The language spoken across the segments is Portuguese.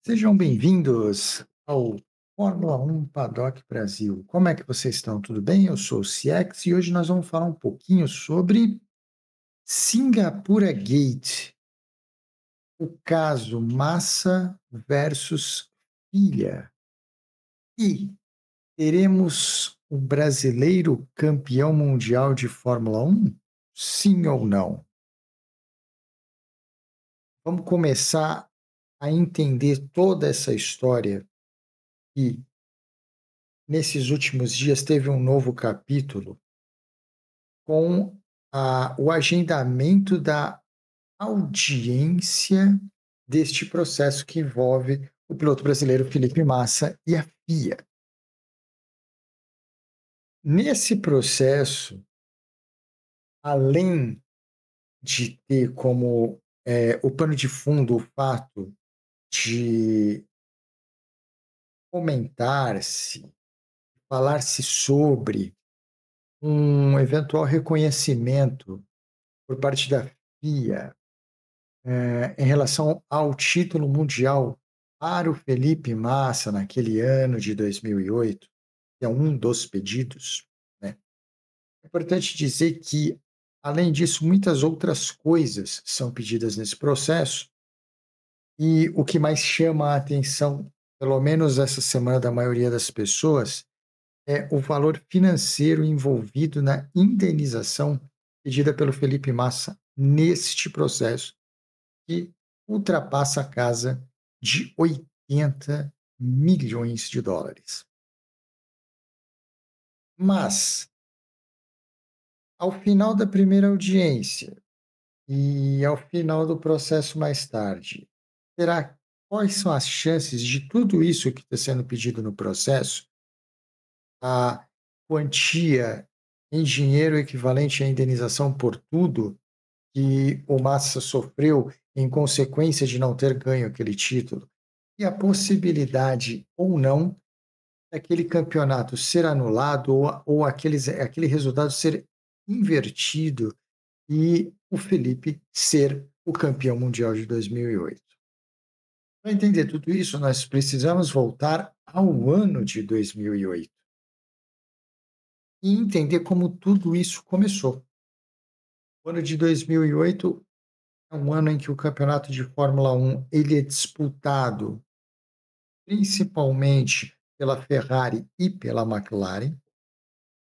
Sejam bem-vindos ao Fórmula 1 Paddock Brasil. Como é que vocês estão? Tudo bem? Eu sou o CX e hoje nós vamos falar um pouquinho sobre Singapura Gate, o caso Massa versus Filha. E teremos o brasileiro campeão mundial de Fórmula 1? Sim ou não? Vamos começar a entender toda essa história e nesses últimos dias teve um novo capítulo com o agendamento da audiência deste processo que envolve o piloto brasileiro Felipe Massa e a FIA. Nesse processo, além de ter como o pano de fundo o fato de comentar-se, falar-se sobre um eventual reconhecimento por parte da FIA em relação ao título mundial para o Felipe Massa naquele ano de 2008, que é um dos pedidos, né? É importante dizer que, além disso, muitas outras coisas são pedidas nesse processo e o que mais chama a atenção, pelo menos essa semana da maioria das pessoas, é o valor financeiro envolvido na indenização pedida pelo Felipe Massa neste processo, que ultrapassa a casa de 80 milhões de dólares. Mas, ao final da primeira audiência e ao final do processo mais tarde, quais são as chances de tudo isso que está sendo pedido no processo, a quantia em dinheiro equivalente à indenização por tudo que o Massa sofreu em consequência de não ter ganho aquele título, e a possibilidade ou não daquele campeonato ser anulado ou aquele resultado ser invertido e o Felipe ser o campeão mundial de 2008. Para entender tudo isso, nós precisamos voltar ao ano de 2008 e entender como tudo isso começou. O ano de 2008 é um ano em que o campeonato de Fórmula 1 ele é disputado principalmente pela Ferrari e pela McLaren,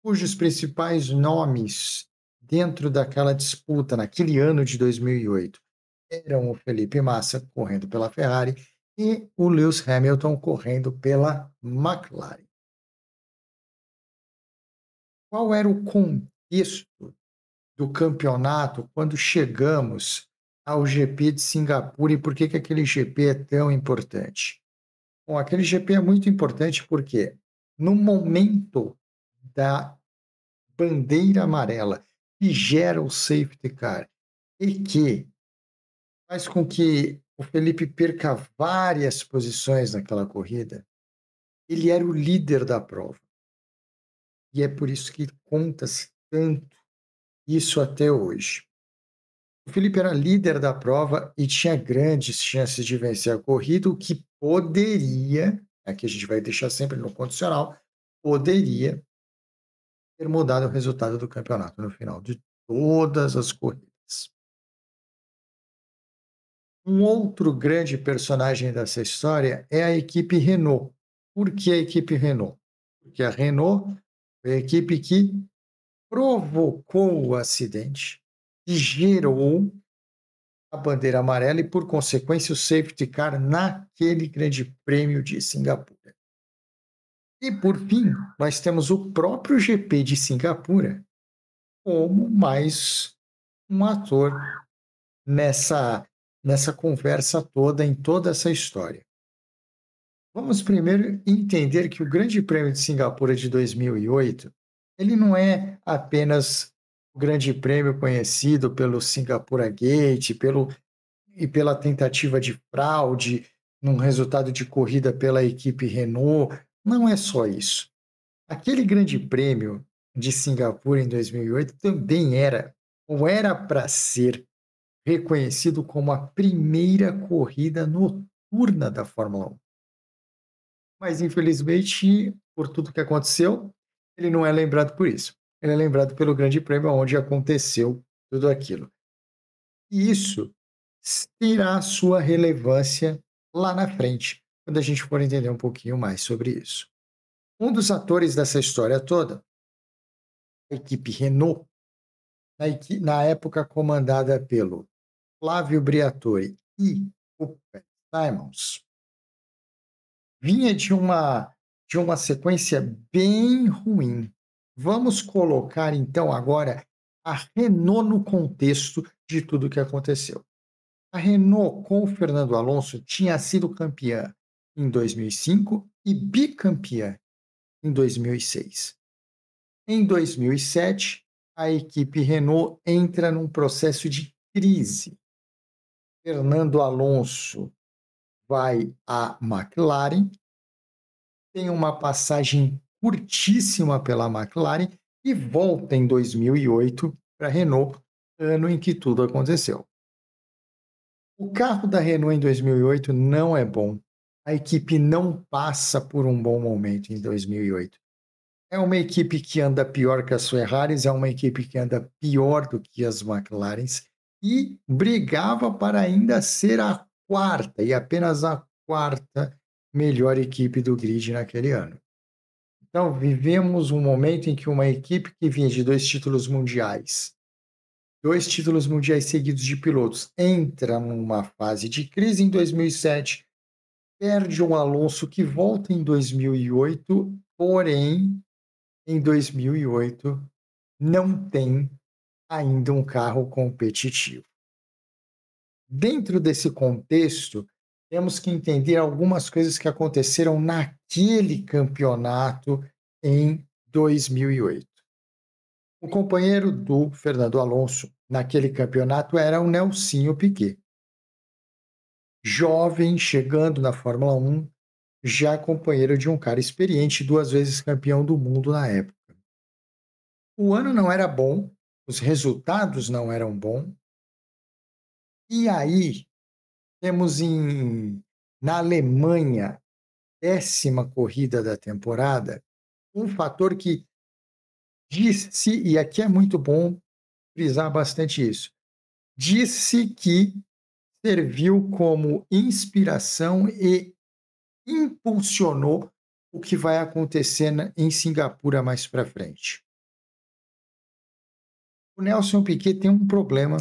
cujos principais nomes dentro daquela disputa, naquele ano de 2008, eram o Felipe Massa correndo pela Ferrari e o Lewis Hamilton correndo pela McLaren. Qual era o contexto do campeonato quando chegamos ao GP de Singapura e por que aquele GP é tão importante? Bom, aquele GP é muito importante porque no momento da bandeira amarela que gera o safety car e que faz com que o Felipe perca várias posições naquela corrida, ele era o líder da prova. E é por isso que conta-se tanto isso até hoje. O Felipe era líder da prova e tinha grandes chances de vencer a corrida, o que poderia, aqui a gente vai deixar sempre no condicional, poderia ter mudado o resultado do campeonato no final de todas as corridas. Um outro grande personagem dessa história é a equipe Renault. Por que a equipe Renault? Porque a Renault foi a equipe que provocou o acidente e gerou a bandeira amarela e, por consequência, o safety car naquele grande prêmio de Singapura. E, por fim, nós temos o próprio GP de Singapura como mais um ator nessa conversa toda, em toda essa história. Vamos primeiro entender que o Grande Prêmio de Singapura de 2008, ele não é apenas o Grande Prêmio conhecido pelo Singapura Gate, e pela tentativa de fraude num resultado de corrida pela equipe Renault. Não é só isso. Aquele Grande Prêmio de Singapura em 2008 também era, ou era para ser, reconhecido como a primeira corrida noturna noturna da Fórmula 1. Mas, infelizmente, por tudo que aconteceu, ele não é lembrado por isso. Ele é lembrado pelo Grande Prêmio onde aconteceu tudo aquilo. E isso terá sua relevância lá na frente, quando a gente for entender um pouquinho mais sobre isso. Um dos atores dessa história toda, a equipe Renault, na época comandada pelo Flávio Briatore e o Pat Simons, vinha de uma sequência bem ruim. Vamos colocar então agora a Renault no contexto de tudo o que aconteceu. A Renault com o Fernando Alonso tinha sido campeã em 2005 e bicampeã em 2006. Em 2007, a equipe Renault entra num processo de crise. Fernando Alonso vai à McLaren, tem uma passagem curtíssima pela McLaren e volta em 2008 para a Renault, ano em que tudo aconteceu. O carro da Renault em 2008 não é bom. A equipe não passa por um bom momento em 2008. É uma equipe que anda pior que as Ferraris, é uma equipe que anda pior do que as McLarens e brigava para ainda ser a quarta e apenas a quarta melhor equipe do grid naquele ano. Então, vivemos um momento em que uma equipe que vinha de dois títulos mundiais seguidos de pilotos, entra numa fase de crise em 2007, perde um Alonso que volta em 2008, porém, em 2008, não tem ainda um carro competitivo. Dentro desse contexto, temos que entender algumas coisas que aconteceram naquele campeonato em 2008. O companheiro do Fernando Alonso naquele campeonato era o Nelsinho Piquet. Jovem, chegando na Fórmula 1, já companheiro de um cara experiente, 2 vezes campeão do mundo na época. O ano não era bom, os resultados não eram bons, e aí temos na Alemanha, 10ª corrida da temporada, um fator que disse, e aqui é muito bom frisar bastante isso, disse que serviu como inspiração e impulsionou o que vai acontecer em Singapura mais para frente. O Nelson Piquet tem um problema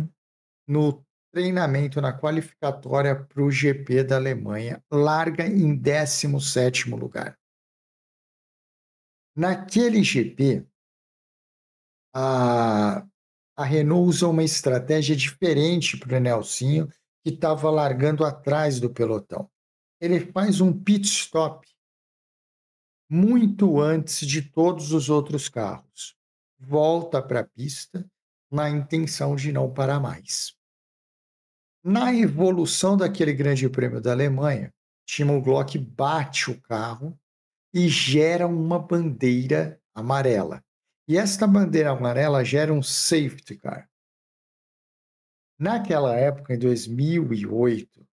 no treinamento, na qualificatória para o GP da Alemanha, larga em 17º lugar. Naquele GP, a Renault usa uma estratégia diferente para o Nelsinho, que estava largando atrás do pelotão. Ele faz um pit stop muito antes de todos os outros carros. Volta para a pista na intenção de não parar mais. Na evolução daquele Grande Prêmio da Alemanha, Timo Glock bate o carro e gera uma bandeira amarela. E esta bandeira amarela gera um safety car. Naquela época, em 2008,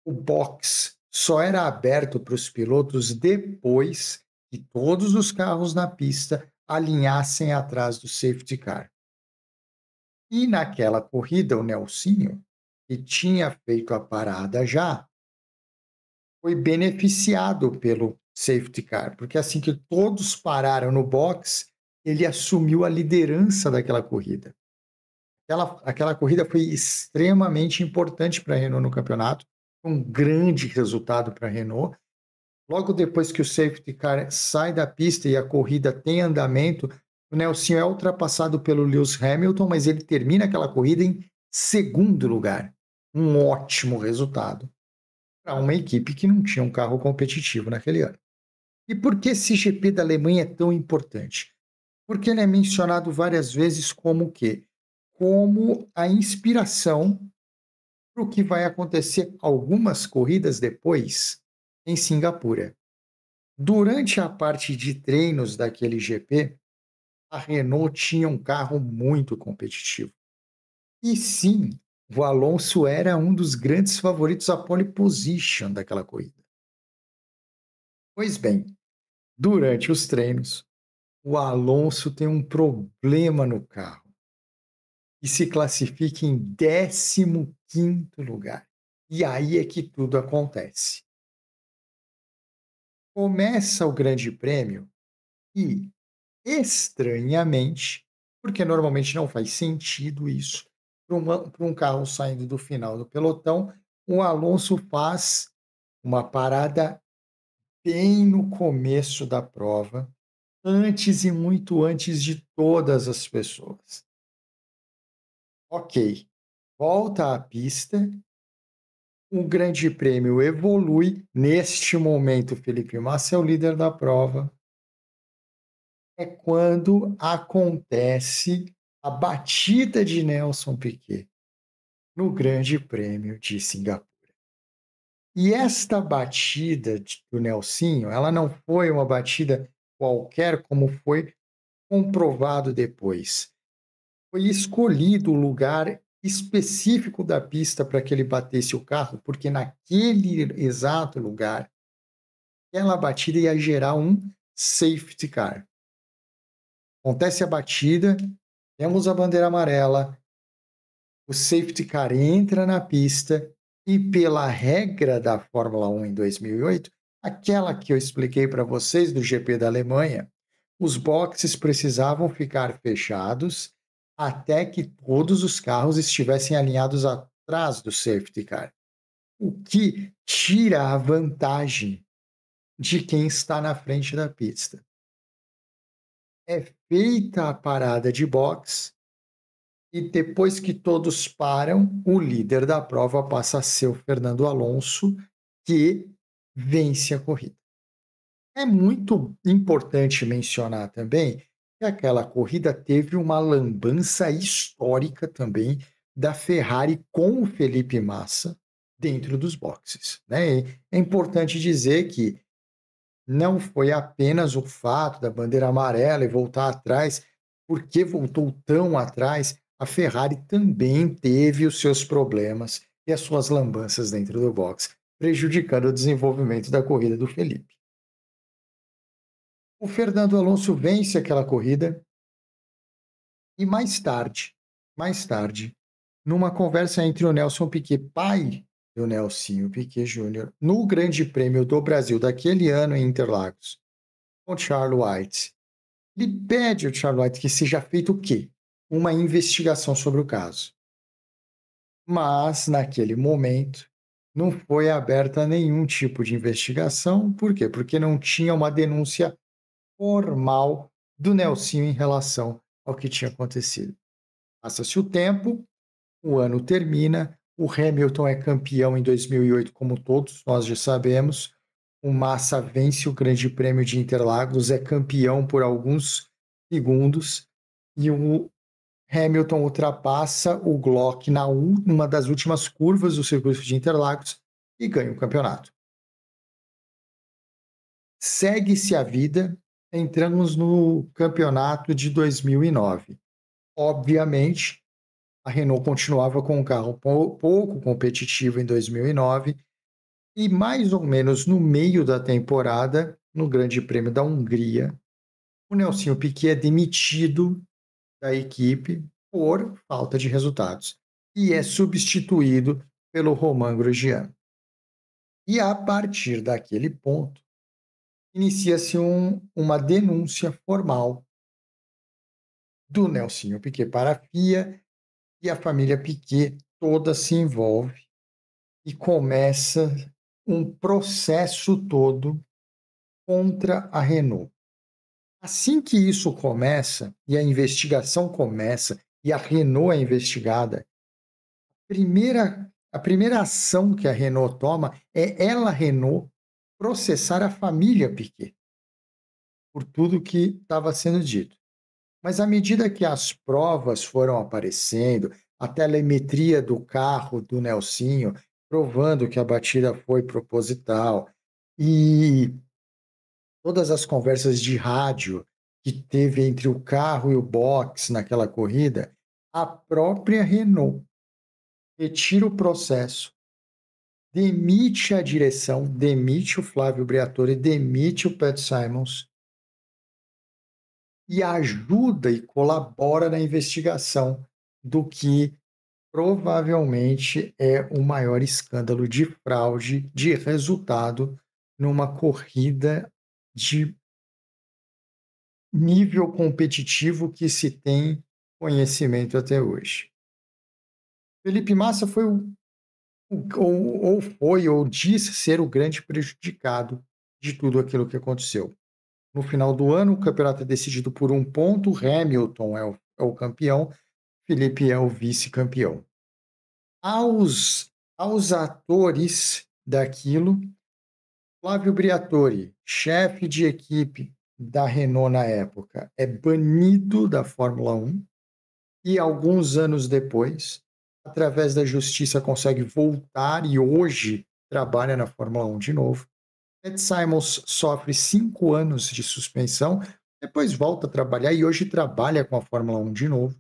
o box só era aberto para os pilotos depois que todos os carros na pista alinhassem atrás do safety car. E naquela corrida, o Nelsinho, que tinha feito a parada já, foi beneficiado pelo safety car, porque assim que todos pararam no box, ele assumiu a liderança daquela corrida. Aquela corrida foi extremamente importante para a Renault no campeonato, um grande resultado para a Renault. Logo depois que o safety car sai da pista e a corrida tem andamento, o Nelson é ultrapassado pelo Lewis Hamilton, mas ele termina aquela corrida em segundo lugar. Um ótimo resultado para uma equipe que não tinha um carro competitivo naquele ano. E por que esse GP da Alemanha é tão importante? Porque ele é mencionado várias vezes como o quê? Como a inspiração para o que vai acontecer algumas corridas depois em Singapura. Durante a parte de treinos daquele GP, a Renault tinha um carro muito competitivo. E sim, O Alonso era um dos grandes favoritos à pole position daquela corrida. Pois bem, durante os treinos, o Alonso tem um problema no carro e se classifica em 15º lugar. E aí é que tudo acontece. Começa o Grande Prêmio e, estranhamente, porque normalmente não faz sentido isso, para um carro saindo do final do pelotão, o Alonso faz uma parada bem no começo da prova, antes e muito antes de todas as pessoas. Ok, volta à pista, o Grande Prêmio evolui. Neste momento, Felipe Massa é o líder da prova. É quando acontece a batida de Nelson Piquet no Grande Prêmio de Singapura. E esta batida do Nelsinho, ela não foi uma batida qualquer, como foi comprovado depois. Foi escolhido o lugar específico da pista para que ele batesse o carro, porque naquele exato lugar, aquela batida ia gerar um safety car. Acontece a batida, temos a bandeira amarela, o safety car entra na pista e, pela regra da Fórmula 1 em 2008, aquela que eu expliquei para vocês do GP da Alemanha, os boxes precisavam ficar fechados até que todos os carros estivessem alinhados atrás do safety car, o que tira a vantagem de quem está na frente da pista. É feita a parada de box e depois que todos param, o líder da prova passa a ser o Fernando Alonso, que vence a corrida. É muito importante mencionar também que aquela corrida teve uma lambança histórica também da Ferrari com o Felipe Massa dentro dos boxes, né? É importante dizer que não foi apenas o fato da bandeira amarela e voltar atrás, porque voltou tão atrás, a Ferrari também teve os seus problemas e as suas lambanças dentro do box, prejudicando o desenvolvimento da corrida do Felipe. O Fernando Alonso vence aquela corrida e mais tarde, numa conversa entre o Nelson Piquet, pai do Nelsinho Piquet Júnior, no Grande Prêmio do Brasil daquele ano em Interlagos, com Charles White, ele pede ao Charles White que seja feito o quê? Uma investigação sobre o caso. Mas, naquele momento, não foi aberta nenhum tipo de investigação. Por quê? Porque não tinha uma denúncia formal do Nelsinho em relação ao que tinha acontecido. Passa-se o tempo, o ano termina, o Hamilton é campeão em 2008, como todos nós já sabemos. O Massa vence o Grande Prêmio de Interlagos, é campeão por alguns segundos, e o Hamilton ultrapassa o Glock numa das últimas curvas do circuito de Interlagos e ganha o campeonato. Segue-se a vida, entramos no campeonato de 2009. Obviamente, a Renault continuava com um carro pouco competitivo em 2009 e mais ou menos no meio da temporada, no Grande Prêmio da Hungria, o Nelsinho Piquet é demitido da equipe por falta de resultados e é substituído pelo Romain Grosjean. E a partir daquele ponto, inicia-se uma denúncia formal do Nelsinho Piquet para a FIA e a família Piquet toda se envolve e começa um processo todo contra a Renault. Assim que isso começa e a investigação começa e a Renault é investigada, a primeira ação que a Renault toma é ela, Renault, processar a família Piquet por tudo que estava sendo dito. Mas à medida que as provas foram aparecendo, a telemetria do carro do Nelsinho provando que a batida foi proposital e todas as conversas de rádio que teve entre o carro e o box naquela corrida, a própria Renault retira o processo, demite a direção, demite o Flávio Briatore, demite o Pat Simons e ajuda e colabora na investigação do que provavelmente é o maior escândalo de fraude de resultado numa corrida de nível competitivo que se tem conhecimento até hoje. Felipe Massa foi ou foi ou disse ser o grande prejudicado de tudo aquilo que aconteceu. No final do ano, o campeonato é decidido por um ponto, Hamilton é o campeão, Felipe é o vice-campeão. Aos atores daquilo, Flávio Briatore, chefe de equipe da Renault na época, é banido da Fórmula 1 e alguns anos depois, através da justiça, consegue voltar e hoje trabalha na Fórmula 1 de novo. Ed Simons sofre 5 anos de suspensão, depois volta a trabalhar e hoje trabalha com a Fórmula 1 de novo.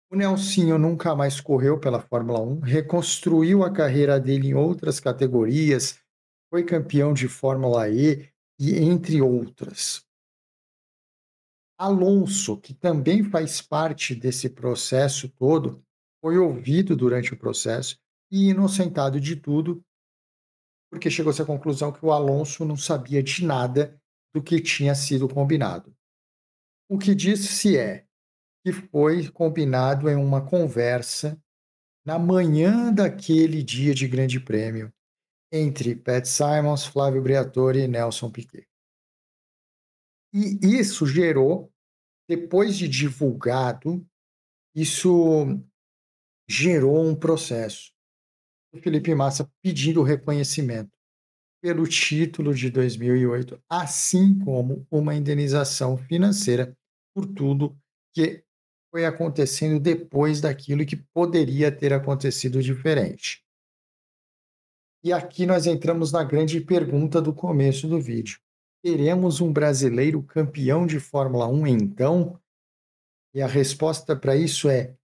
O Nelsinho nunca mais correu pela Fórmula 1, reconstruiu a carreira dele em outras categorias, foi campeão de Fórmula E e entre outras. Alonso, que também faz parte desse processo todo, foi ouvido durante o processo e inocentado de tudo, porque chegou-se à conclusão que o Alonso não sabia de nada do que tinha sido combinado. O que disse que foi combinado em uma conversa na manhã daquele dia de Grande Prêmio entre Pat Simons, Flávio Briatore e Nelson Piquet. E isso gerou, depois de divulgado, isso gerou um processo. O Felipe Massa pedindo reconhecimento pelo título de 2008, assim como uma indenização financeira por tudo que foi acontecendo depois daquilo que poderia ter acontecido diferente. E aqui nós entramos na grande pergunta do começo do vídeo. Teremos um brasileiro campeão de Fórmula 1 então? E a resposta para isso é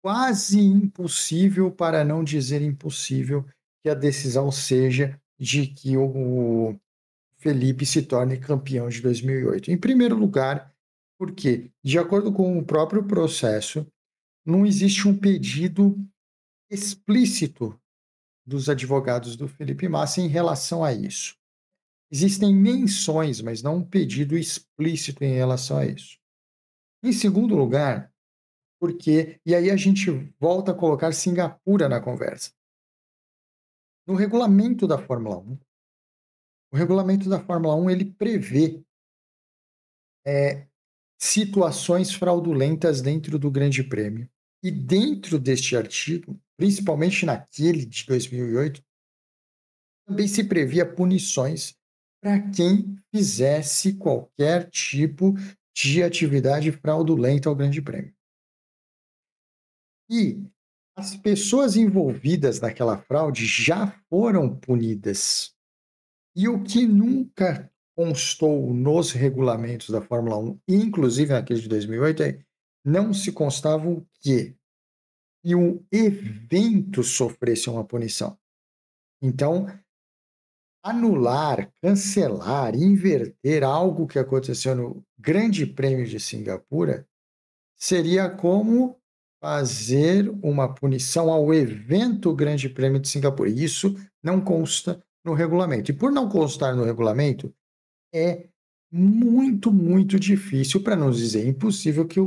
quase impossível, para não dizer impossível, que a decisão seja de que o Felipe se torne campeão de 2008. Em primeiro lugar, porque, de acordo com o próprio processo, não existe um pedido explícito dos advogados do Felipe Massa em relação a isso. Existem menções, mas não um pedido explícito em relação a isso. Em segundo lugar, porque, e aí a gente volta a colocar Singapura na conversa. No regulamento da Fórmula 1, o regulamento da Fórmula 1 ele prevê situações fraudulentas dentro do Grande Prêmio. E dentro deste artigo, principalmente naquele de 2008, também se previa punições para quem fizesse qualquer tipo de atividade fraudulenta ao Grande Prêmio. E as pessoas envolvidas naquela fraude já foram punidas. E o que nunca constou nos regulamentos da Fórmula 1, inclusive naquele de 2008, não se constava o quê? E o evento sofresse uma punição. Então, anular, cancelar, inverter algo que aconteceu no Grande Prêmio de Singapura seria como fazer uma punição ao evento Grande Prêmio de Singapura. Isso não consta no regulamento. E por não constar no regulamento, é muito, muito difícil, para não dizer impossível, que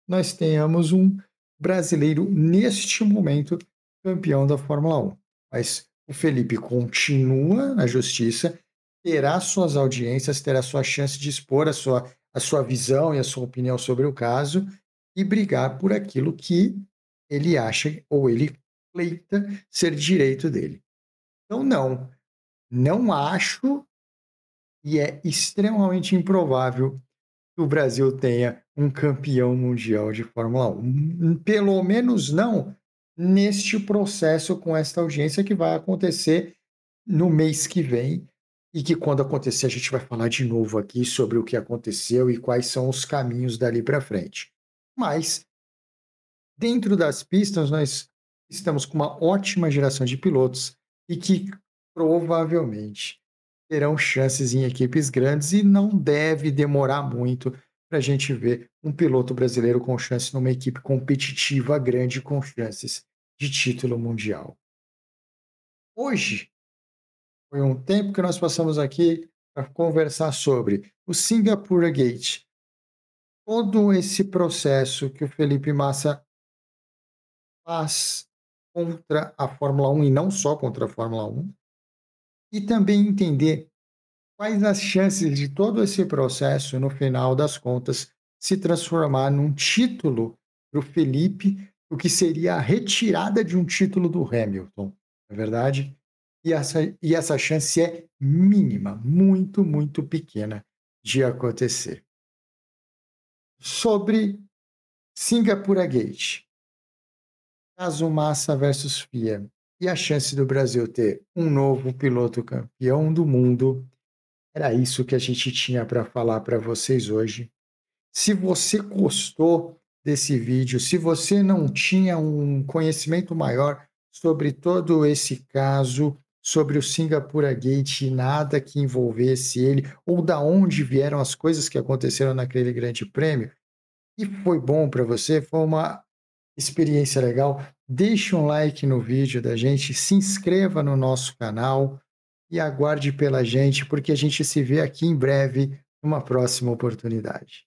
nós tenhamos um brasileiro neste momento campeão da Fórmula 1. Mas o Felipe continua na justiça, terá suas audiências, terá sua chance de expor a sua visão e a sua opinião sobre o caso e brigar por aquilo que ele acha ou ele pleita ser direito dele. Então, não acho e é extremamente improvável que o Brasil tenha um campeão mundial de Fórmula 1. Pelo menos não neste processo com esta audiência que vai acontecer no mês que vem e que quando acontecer a gente vai falar de novo aqui sobre o que aconteceu e quais são os caminhos dali para frente. Mas Dentro das pistas, nós estamos com uma ótima geração de pilotos e que provavelmente terão chances em equipes grandes e não deve demorar muito para a gente ver um piloto brasileiro com chance numa equipe competitiva grande com chances de título mundial. Hoje foi um tempo que nós passamos aqui para conversar sobre o Singapura Gate, todo esse processo que o Felipe Massa faz contra a Fórmula 1 e não só contra a Fórmula 1, e também entender quais as chances de todo esse processo, no final das contas, se transformar num título para o Felipe, o que seria a retirada de um título do Hamilton, não é verdade? E essa chance é mínima, muito, muito pequena de acontecer. Sobre Singapura Gate, caso Massa versus FIA e a chance do Brasil ter um novo piloto campeão do mundo, era isso que a gente tinha para falar para vocês hoje. Se você gostou desse vídeo, se você não tinha um conhecimento maior sobre todo esse caso, sobre o Singapura Gate e nada que envolvesse ele, ou da onde vieram as coisas que aconteceram naquele grande prêmio, e foi bom para você, foi uma experiência legal, deixe um like no vídeo da gente, se inscreva no nosso canal e aguarde pela gente, porque a gente se vê aqui em breve, numa próxima oportunidade.